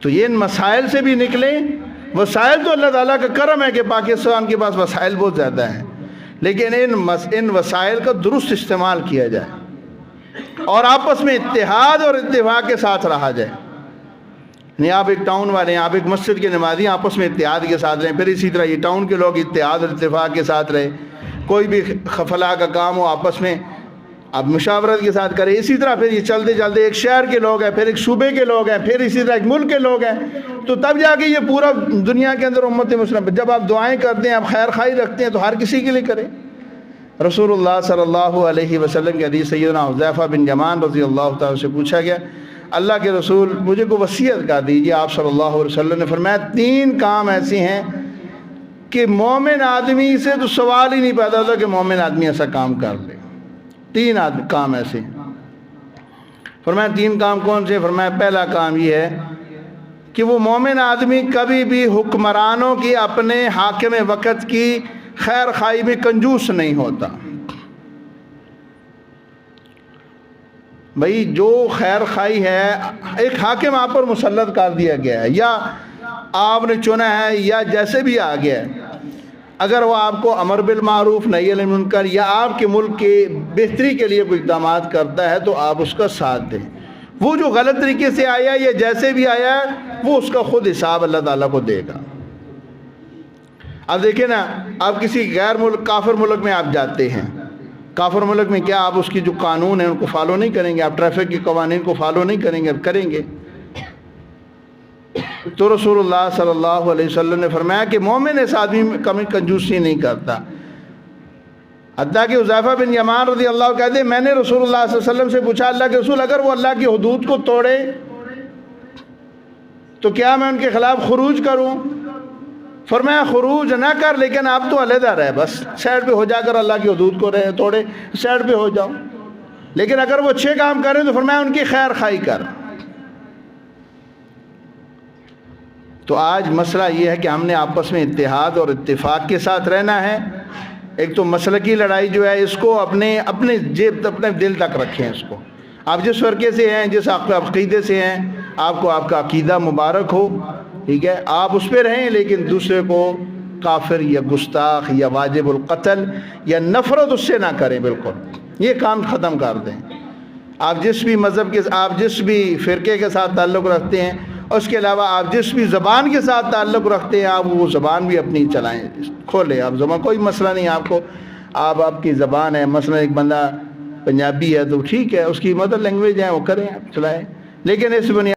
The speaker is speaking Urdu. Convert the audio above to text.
تو یہ ان مسائل سے بھی نکلیں. وسائل تو اللہ تعالیٰ کا کرم ہے کہ پاکستان کے پاس وسائل بہت زیادہ ہیں، لیکن ان وسائل کا درست استعمال کیا جائے اور آپس میں اتحاد اور اتفاق کے ساتھ رہا جائے. نہیں آپ ایک ٹاؤن والے ہیں، آپ ایک مسجد کے نمازی، آپس میں اتحاد کے ساتھ رہیں. پھر اسی طرح یہ ٹاؤن کے لوگ اتحاد اور اتفاق کے ساتھ رہیں. کوئی بھی فلاح کا کام ہو آپس میں آپ مشاورت کے ساتھ کریں. اسی طرح پھر یہ چلتے چلتے ایک شہر کے لوگ ہیں، پھر ایک صوبے کے لوگ ہیں، پھر اسی طرح ایک ملک کے لوگ ہیں، تو تب جا کے یہ پورا دنیا کے اندر امت مسلم. جب آپ دعائیں کرتے ہیں، آپ خیر خواہی رکھتے ہیں، تو ہر کسی کے لیے کریں. رسول اللہ صلی اللہ علیہ وسلم کی حدیث سیدنا حذیفہ بن یمان رضی اللہ تعالیٰ سے پوچھا گیا، اللہ کے رسول مجھے کو وصیت کر دیجیے. آپ صلی اللہ علیہ وسلم نے فرمایا 3 کام ایسے ہیں کہ مومن آدمی سے تو سوال ہی نہیں پیدا ہوتا کہ مومن آدمی ایسا کام کر لے. 3 کام ایسے ہیں. فرمایا 3 کام کون سے؟ فرمایا پہلا کام یہ ہے کہ وہ مومن آدمی کبھی بھی حکمرانوں کی، اپنے حاکم وقت کی خیر خواہی میں کنجوس نہیں ہوتا. بھئی جو خیر خواہی ہے، ایک حاکم آپ پر مسلط کر دیا گیا ہے یا آپ نے چنا ہے یا جیسے بھی آ گیا ہے، اگر وہ آپ کو امر بالمعروف نہی عن المنکر یا آپ کے ملک کے بہتری کے لیے کوئی اقدامات کرتا ہے تو آپ اس کا ساتھ دیں. وہ جو غلط طریقے سے آیا یا جیسے بھی آیا ہے وہ اس کا خود حساب اللہ تعالیٰ کو دے گا. اب دیکھیں نا، آپ کسی غیر ملک کافر ملک میں آپ جاتے ہیں، کافر ملک میں کیا آپ اس کی جو قانون ہیں ان کو فالو نہیں کریں گے؟ آپ ٹریفک کے قوانین کو فالو نہیں کریں گے؟ کریں گے. تو رسول اللہ صلی اللہ علیہ وسلم نے فرمایا کہ مومن اس آدمی میں کمی کنجوسی نہیں کرتا. حتیٰ کہ حذیفہ بن یمان رضی اللہ عنہ کہتے ہیں میں نے رسول اللہ صلی اللہ علیہ وسلم سے پوچھا اللہ کے رسول اگر وہ اللہ کی حدود کو توڑے تو کیا میں ان کے خلاف خروج کروں؟ فرمایا خروج نہ کر، لیکن آپ تو علیحدہ رہے، بس سائڈ پہ ہو جا کر اللہ کی حدود کو توڑے سائڈ پہ ہو جاؤ. لیکن اگر وہ اچھے کام کریں تو فرمایا ان کی خیر خواہی کر. تو آج مسئلہ یہ ہے کہ ہم نے آپس میں اتحاد اور اتفاق کے ساتھ رہنا ہے. ایک تو مسلکی لڑائی جو ہے اس کو اپنے دل تک رکھیں. اس کو آپ جس فرقے سے ہیں، جس عقیدے سے ہیں، آپ کو آپ کا عقیدہ مبارک ہو، ٹھیک ہے، آپ اس پہ رہیں، لیکن دوسرے کو کافر یا گستاخ یا واجب القتل یا نفرت اس سے نہ کریں. بالکل یہ کام ختم کر دیں. آپ جس بھی مذہب کے، آپ جس بھی فرقے کے ساتھ تعلق رکھتے ہیں، اس کے علاوہ آپ جس بھی زبان کے ساتھ تعلق رکھتے ہیں، آپ وہ زبان بھی اپنی چلائیں، کھولیں. آپ زبان کوئی مسئلہ نہیں آپ کو، آپ کی زبان ہے. مثلا ایک بندہ پنجابی ہے تو ٹھیک ہے، اس کی مدر لینگویج ہے وہ کریں، آپ چلائیں، لیکن اس بنیاد